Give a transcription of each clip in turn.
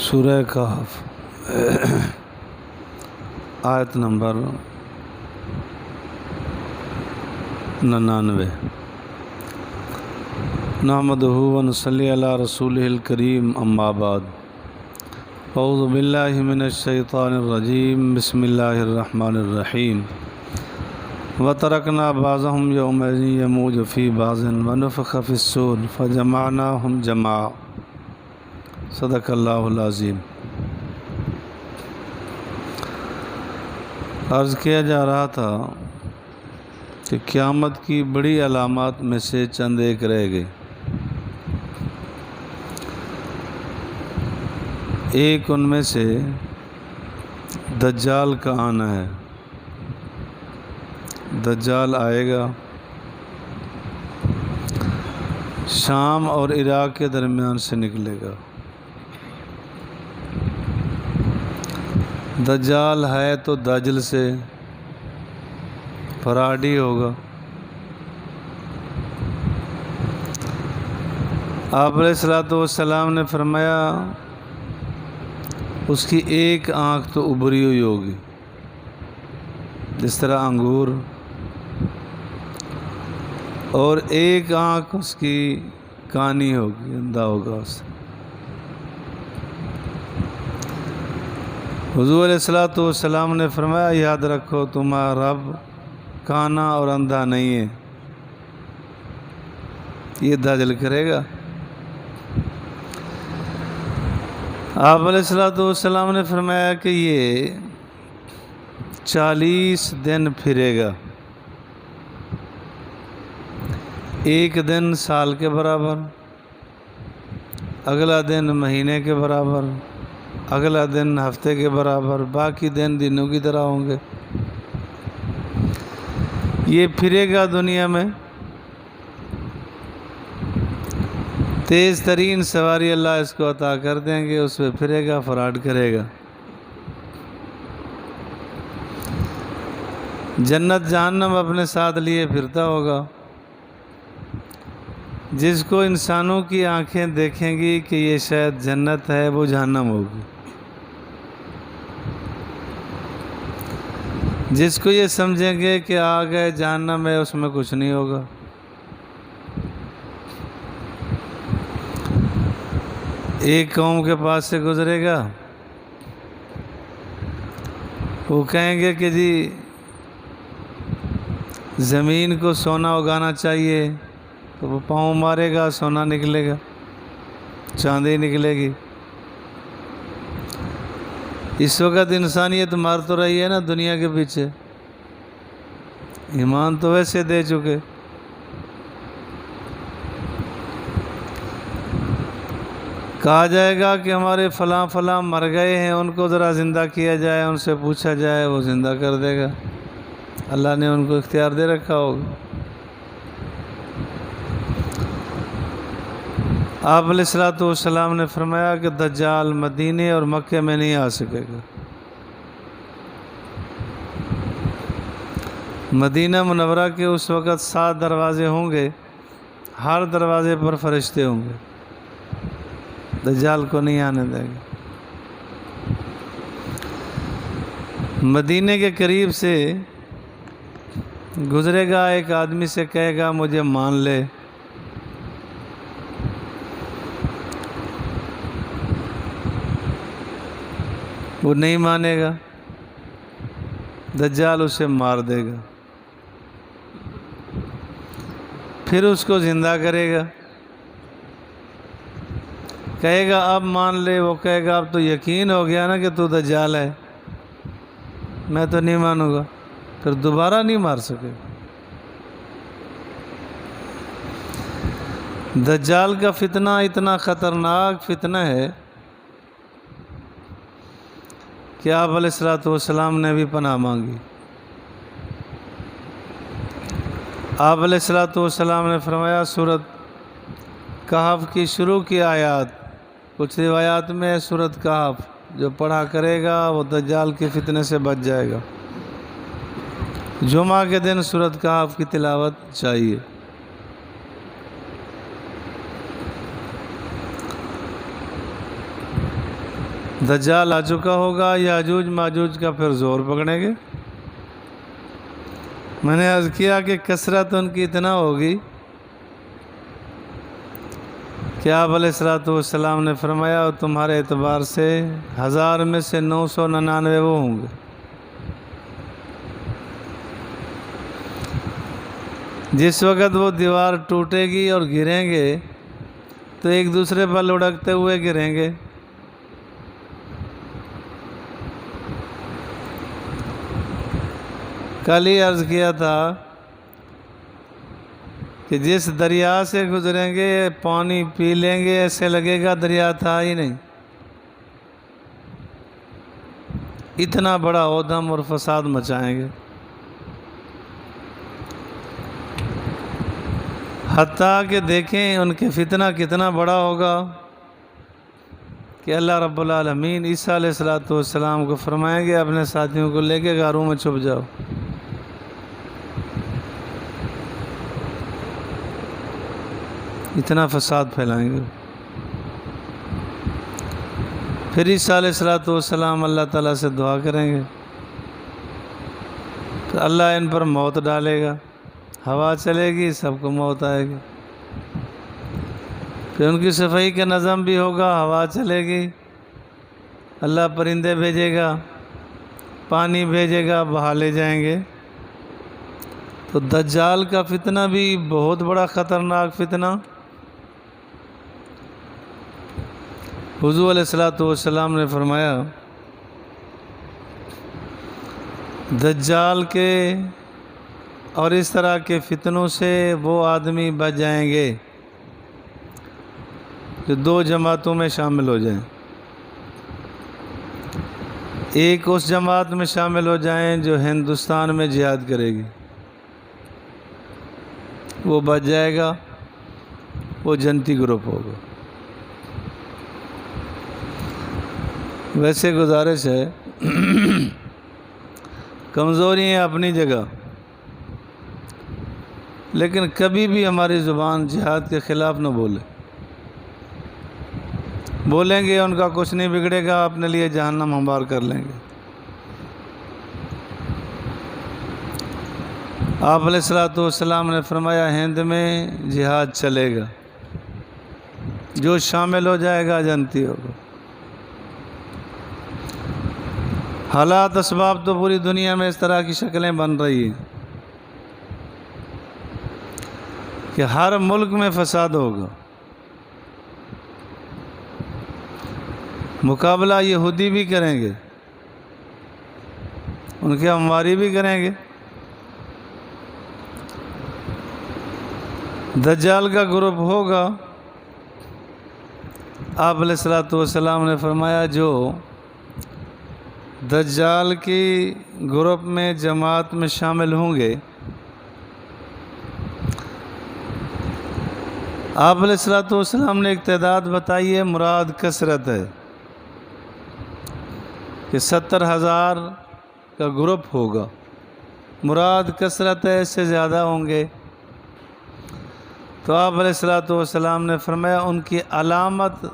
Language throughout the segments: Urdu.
سورہ کہف آیت نمبر 99۔ نحمدہ ونصلی علی رسولہ الکریم، اما بعد، اعوذ باللہ من الشیطان الرجیم، بسم اللہ الرحمن الرحیم۔ وَتَرَكْنَا بَعْضَهُمْ يَوْمَئِذٍ يَمُوجُ فِي بَعْضٍ وَنُفِخَ فِي الصُّورِ فَجَمَعْنَاهُمْ جَمْعًا۔ صدق اللہ العظیم۔ عرض کیا جا رہا تھا کہ قیامت کی بڑی علامات میں سے چند ایک رہ گئے۔ ایک ان میں سے دجال کا آنا ہے۔ دجال آئے گا، شام اور عراق کے درمیان سے نکلے گا۔ دجال ہے تو دجل سے فراڈی ہوگا۔ آپ علیہ الصلوۃ والسلام نے فرمایا اس کی ایک آنکھ تو ابری ہوئی ہوگی، جس طرح انگور، اور ایک آنکھ اس کی کانی ہوگی، اندھا ہوگا اس سے۔ حضور علیہ الصلوۃ والسلام نے فرمایا یاد رکھو تمہارا رب کانا اور اندھا نہیں ہے، یہ دجل کرے گا۔ آپ علیہ الصلوۃ والسلام نے فرمایا کہ یہ 40 دن پھرے گا، ایک دن سال کے برابر، اگلا دن مہینے کے برابر، اگلا دن ہفتے کے برابر، باقی دن دنوں کی طرح ہوں گے۔ یہ پھرے گا دنیا میں، تیز ترین سواری اللہ اس کو عطا کر دیں گے، اس پہ پھرے گا، فراڈ کرے گا۔ جنت جہنم اپنے ساتھ لیے پھرتا ہوگا۔ جس کو انسانوں کی آنکھیں دیکھیں گی کہ یہ شاید جنت ہے، وہ جہنم ہوگی۔ جس کو یہ سمجھیں گے کہ آگے جہنم ہے، اس میں کچھ نہیں ہوگا۔ ایک قوم کے پاس سے گزرے گا، وہ کہیں گے کہ جی زمین کو سونا اگانا چاہیے، تو وہ پاؤں مارے گا، سونا نکلے گا، چاندی نکلے گی۔ اس وقت انسانیت مار تو رہی ہے نا دنیا کے پیچھے، ایمان تو ویسے دے چکے۔ کہا جائے گا کہ ہمارے فلاں فلاں مر گئے ہیں، ان کو ذرا زندہ کیا جائے، ان سے پوچھا جائے، وہ زندہ کر دے گا۔ اللہ نے ان کو اختیار دے رکھا ہوگا۔ آپ علیہ الصلوۃ والسلام نے فرمایا کہ دجال مدینے اور مکے میں نہیں آ سکے گا۔ مدینہ منورہ کے اس وقت 7 دروازے ہوں گے، ہر دروازے پر فرشتے ہوں گے، دجال کو نہیں آنے دیں گے۔ مدینے کے قریب سے گزرے گا، ایک آدمی سے کہے گا مجھے مان لے، وہ نہیں مانے گا، دجال اسے مار دے گا، پھر اس کو زندہ کرے گا، کہے گا اب مان لے، وہ کہے گا اب تو یقین ہو گیا نا کہ تو دجال ہے، میں تو نہیں مانوں گا، پھر دوبارہ نہیں مار سکے۔ دجال کا فتنہ اتنا خطرناک فتنہ ہے کہ آپ علیہ الصلوۃ والسلام نے بھی پناہ مانگی۔ آپ علیہ الصلوۃ والسلام نے فرمایا سورۃ کہف کی شروع کی آیات، کچھ روایات میں سورۃ کہف جو پڑھا کرے گا وہ دجال کے فتنے سے بچ جائے گا۔ جمعہ کے دن سورۃ کہف کی تلاوت چاہیے۔ دجال آ چکا ہوگا، یاجوج ماجوج کا پھر زور پکڑیں گے۔ میں نے عرض کیا کہ کثرت ان کی اتنا ہوگی کہ آپ علیہ السلام نے فرمایا تمہارے اعتبار سے 1000 میں سے 999 وہ ہوں گے۔ جس وقت وہ دیوار ٹوٹے گی اور گریں گے تو ایک دوسرے پر لڑکتے ہوئے گریں گے۔ کل ہی عرض کیا تھا کہ جس دریا سے گزریں گے پانی پی لیں گے ایسے لگے گا دریا تھا ہی نہیں، اتنا بڑا اودم اور فساد مچائیں گے۔ حتیٰ کہ دیکھیں ان کے فتنہ کتنا بڑا ہوگا کہ اللہ رب العالمین عیسیٰ علیہ السلام کو فرمائیں گے اپنے ساتھیوں کو لے کے غاروں میں چھپ جاؤ۔ اتنا فساد پھیلائیں گے۔ پھر عیسیٰ علیہ السلام اللہ تعالیٰ سے دعا کریں گے تو اللہ ان پر موت ڈالے گا، ہوا چلے گی سب کو موت آئے گی۔ پھر ان کی صفائی کا نظم بھی ہوگا، ہوا چلے گی، اللہ پرندے بھیجے گا، پانی بھیجے گا، بہا لے جائیں گے۔ تو دجال کا فتنہ بھی بہت بڑا خطرناک فتنہ۔ حضور علیہ السلام نے فرمایا دجال کے اور اس طرح کے فتنوں سے وہ آدمی بچ جائیں گے جو 2 جماعتوں میں شامل ہو جائیں۔ ایک اس جماعت میں شامل ہو جائیں جو ہندوستان میں جہاد کرے گی، وہ بچ جائے گا، وہ جنتی گروپ ہوگا۔ ویسے گزارش ہے کمزوری ہیں اپنی جگہ، لیکن کبھی بھی ہماری زبان جہاد کے خلاف نہ بولے۔ بولیں گے ان کا کچھ نہیں بگڑے گا، اپنے لیے جہنم ہموار کر لیں گے۔ آپ علیہ السلام نے فرمایا ہند میں جہاد چلے گا، جو شامل ہو جائے گا جنتی ہوگا۔ حالات اسباب تو پوری دنیا میں اس طرح کی شکلیں بن رہی ہیں کہ ہر ملک میں فساد ہوگا۔ مقابلہ یہودی بھی کریں گے، ان کی ہمواری بھی کریں گے۔ دجال کا گروپ ہوگا۔ آپ علیہ السلام نے فرمایا جو دجال کی گروپ میں جماعت میں شامل ہوں گے، آپ علیہ السلام نے ایک تعداد بتائی ہے، مراد کثرت ہے کہ 70,000 کا گروپ ہوگا، مراد کثرت ہے، اس سے زیادہ ہوں گے۔ تو آپ علیہ السلام نے فرمایا ان کی علامت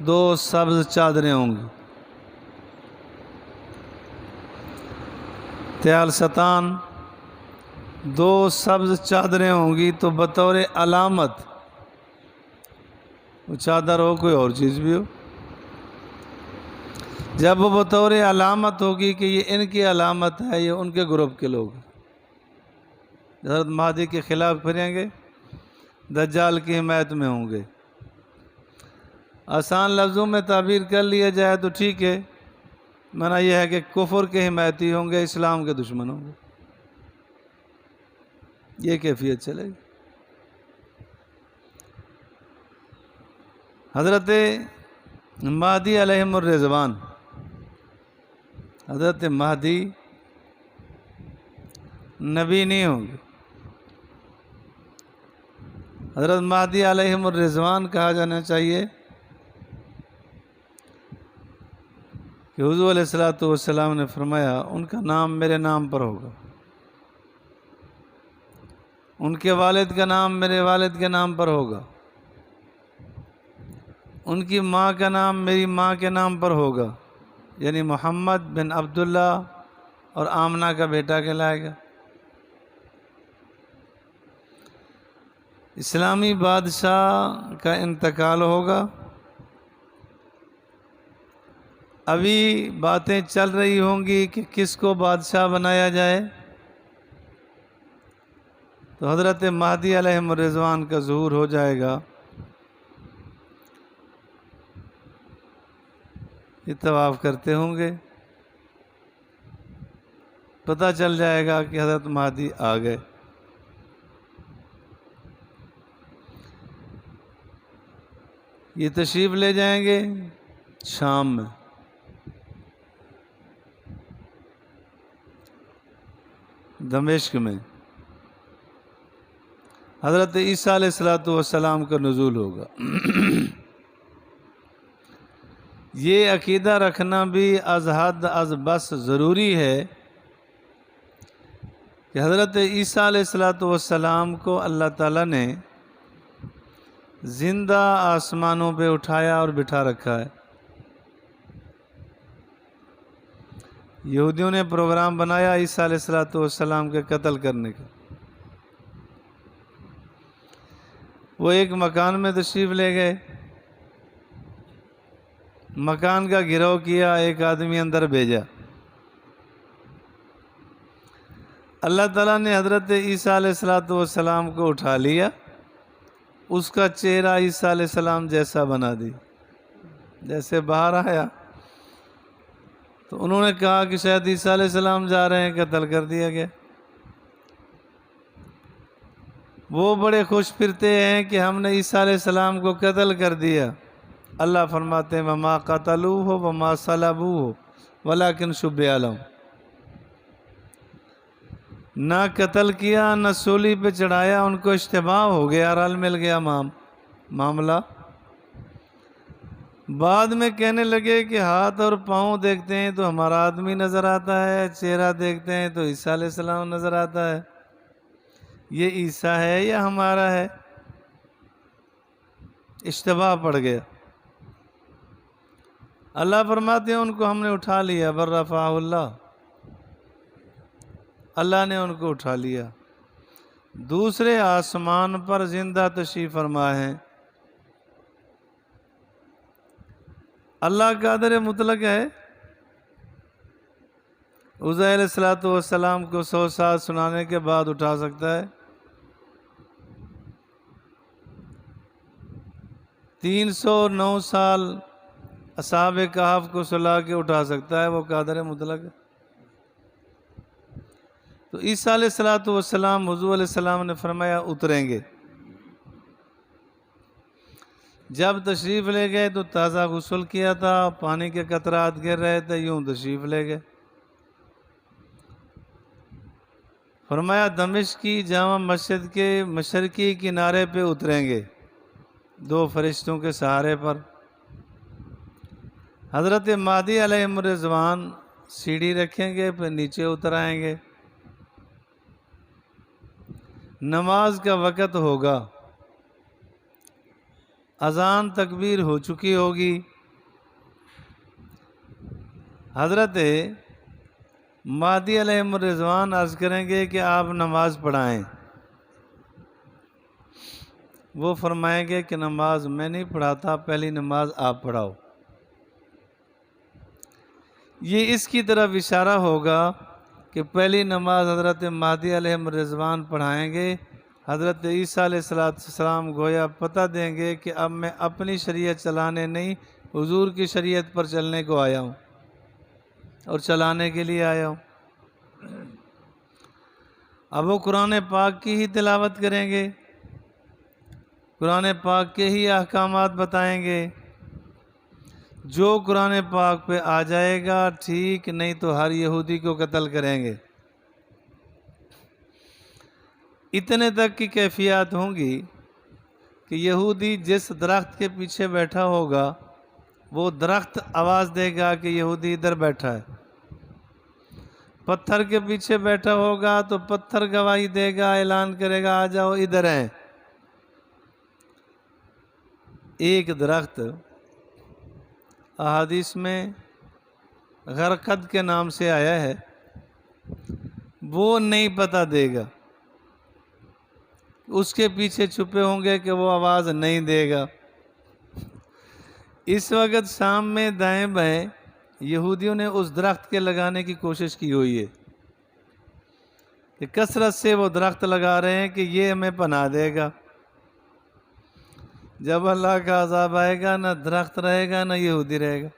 2 سبز چادریں ہوں گی، تیال ستان 2 سبز چادریں ہوں گی۔ تو بطور علامت، وہ چادر ہو کوئی اور چیز بھی ہو، جب وہ بطور علامت ہوگی کہ یہ ان کی علامت ہے، یہ ان کے گروپ کے لوگ حضرت مہدی کے خلاف پھریں گے، دجال کی حمایت میں ہوں گے۔ آسان لفظوں میں تعبیر کر لیا جائے تو ٹھیک ہے، معنی یہ ہے کہ کفر کے حمایتی ہوں گے، اسلام کے دشمن ہوں گے، یہ کیفیت چلے گی۔ حضرت مہدی علیہم الرضوان، حضرت مہدی نبی نہیں ہوں گے، حضرت مہدی علیہم الرضوان کہا جانا چاہیے کہ حضور علیہ السلام نے فرمایا ان کا نام میرے نام پر ہوگا، ان کے والد کا نام میرے والد کے نام پر ہوگا، ان کی ماں کا نام میری ماں کے نام پر ہوگا، یعنی محمد بن عبداللہ، اور آمنہ کا بیٹا کہلائے گا۔ اسلامی بادشاہ کا انتقال ہوگا۔ ابھی باتیں چل رہی ہوں گی کہ کس کو بادشاہ بنایا جائے، تو حضرت مہدی علیہ الرضوان کا ظہور ہو جائے گا۔ یہ طواف کرتے ہوں گے، پتہ چل جائے گا کہ حضرت مہدی آ گئے۔ یہ تشریف لے جائیں گے شام میں۔ دمشق میں حضرت عیسیٰ علیہ السلام کا نزول ہوگا۔ یہ عقیدہ رکھنا بھی از حد از بس ضروری ہے کہ حضرت عیسیٰ علیہ السلام کو اللہ تعالیٰ نے زندہ آسمانوں پہ اٹھایا اور بٹھا رکھا ہے۔ یہودیوں نے پروگرام بنایا عیسیٰ علیہ السلام کے قتل کرنے کا۔ وہ ایک مکان میں تشریف لے گئے، مکان کا گھیراؤ کیا، ایک آدمی اندر بھیجا۔ اللہ تعالیٰ نے حضرت عیسیٰ علیہ السلام کو اٹھا لیا، اس کا چہرہ عیسیٰ علیہ السلام جیسا بنا دی۔ جیسے باہر آیا تو انہوں نے کہا کہ شاید عیسیٰ علیہ السلام جا رہے ہیں، قتل کر دیا گیا۔ وہ بڑے خوش پھرتے ہیں کہ ہم نے عیسیٰ علیہ السلام کو قتل کر دیا۔ اللہ فرماتے ہیں وَمَا قَتَلُوهُ وَمَا صَلَبُوهُ وَلَكِنْ شُبِّهَ لَهُمْ۔ نہ قتل کیا، نہ سولی پہ چڑھایا، ان کو اشتباہ ہو گیا، رل مل گیا معاملہ۔ بعد میں کہنے لگے کہ ہاتھ اور پاؤں دیکھتے ہیں تو ہمارا آدمی نظر آتا ہے، چہرہ دیکھتے ہیں تو عیسیٰ علیہ السلام نظر آتا ہے، یہ عیسیٰ ہے یا ہمارا ہے؟ اشتباہ پڑ گیا۔ اللہ فرماتے ہیں ان کو ہم نے اٹھا لیا، بر رفعہ اللہ، اللہ نے ان کو اٹھا لیا، دوسرے آسمان پر زندہ تشریف فرما ہے۔ اللہ قادر مطلق ہے، عزیر علیہ السلام کو 100 سال سنانے کے بعد اٹھا سکتا ہے، 309 سال اصحاب کہف کو سلا کے اٹھا سکتا ہے، وہ قادر مطلق ہے۔ تو عیسیٰ علیہ السلام حضور علیہ السلام نے فرمایا اتریں گے۔ جب تشریف لے گئے تو تازہ غسل کیا تھا، پانی کے قطرات گر رہے تھے، یوں تشریف لے گئے۔ فرمایا دمشق کی جامع مسجد کے مشرقی کنارے پہ اتریں گے 2 فرشتوں کے سہارے پر۔ حضرت مہدی علیہ الرضوان سیڑھی رکھیں گے، پھر نیچے اتر آئیں گے۔ نماز کا وقت ہوگا، اذان تکبیر ہو چکی ہوگی، حضرت مہدی علیہ الرضوان عرض کریں گے کہ آپ نماز پڑھائیں۔ وہ فرمائیں گے کہ نماز میں نہیں پڑھاتا، پہلی نماز آپ پڑھاؤ۔ یہ اس کی طرف اشارہ ہوگا کہ پہلی نماز حضرت مہدی علیہ الرضوان پڑھائیں گے۔ حضرت عیسیٰ علیہ السلام گویا پتہ دیں گے کہ اب میں اپنی شریعت چلانے نہیں، حضور کی شریعت پر چلنے کو آیا ہوں اور چلانے کے لیے آیا ہوں۔ اب وہ قرآن پاک کی ہی تلاوت کریں گے، قرآن پاک کے ہی احکامات بتائیں گے۔ جو قرآن پاک پہ آ جائے گا ٹھیک، نہیں تو ہر یہودی کو قتل کریں گے۔ اتنے تک کی کیفیات ہوں گی کہ یہودی جس درخت کے پیچھے بیٹھا ہوگا وہ درخت آواز دے گا کہ یہودی ادھر بیٹھا ہے، پتھر کے پیچھے بیٹھا ہوگا تو پتھر گواہی دے گا، اعلان کرے گا آ جاؤ ادھر ہیں۔ ایک درخت احادیث میں غرقد کے نام سے آیا ہے، وہ نہیں پتہ دے گا، اس کے پیچھے چھپے ہوں گے کہ وہ آواز نہیں دے گا۔ اس وقت شام میں دائیں بائیں یہودیوں نے اس درخت کے لگانے کی کوشش کی ہوئی ہے کہ کثرت سے وہ درخت لگا رہے ہیں کہ یہ ہمیں پناہ دے گا۔ جب اللہ کا عذاب آئے گا نہ درخت رہے گا نہ یہودی رہے گا۔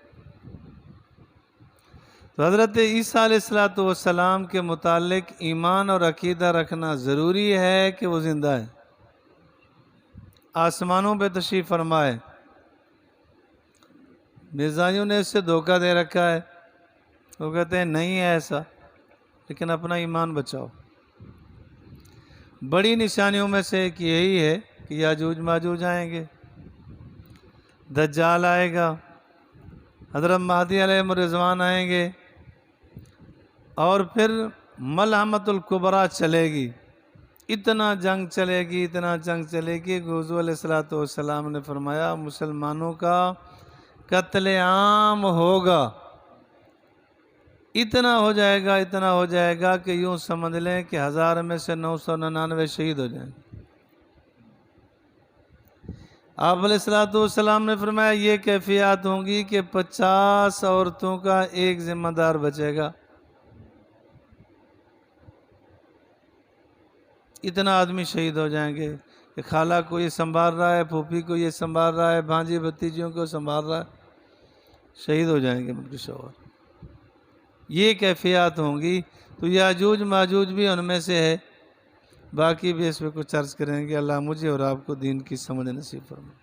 تو حضرت عیسیٰ علیہ السلام کے متعلق ایمان اور عقیدہ رکھنا ضروری ہے کہ وہ زندہ ہے، آسمانوں پہ تشریف فرمائے۔ مرزائیوں نے اس سے دھوکہ دے رکھا ہے، وہ کہتے ہیں نہیں ہے ایسا، لیکن اپنا ایمان بچاؤ۔ بڑی نشانیوں میں سے ایک یہی ہے کہ یاجوج ماجوج آئیں گے، دجال آئے گا، حضرت مہدی علیہ الرضوان آئیں گے، اور پھر ملحمۃ الکبریٰ چلے گی۔ اتنا جنگ چلے گی، اتنا جنگ چلے گی کہ حضور علیہ السلام نے فرمایا مسلمانوں کا قتل عام ہوگا۔ اتنا ہو جائے گا، اتنا ہو جائے گا کہ یوں سمجھ لیں کہ 1000 میں سے 999 شہید ہو جائیں۔ آپ علیہ السلام نے فرمایا یہ کیفیات ہوں گی کہ 50 عورتوں کا ایک ذمہ دار بچے گا۔ اتنا آدمی شہید ہو جائیں گے کہ خالہ کو یہ سنبھال رہا ہے، پھوپھی کو یہ سنبھال رہا ہے، بھانجی بھتیجیوں کو سنبھال رہا ہے، شہید ہو جائیں گے ان کے شوہر۔ یہ کیفیات ہوں گی۔ تو یاجوج ماجوج بھی ان میں سے ہے، باقی بھی اس پہ کچھ عرض کریں گے۔ اللہ مجھے اور آپ کو دین کی سمجھ نصیب فرمائے۔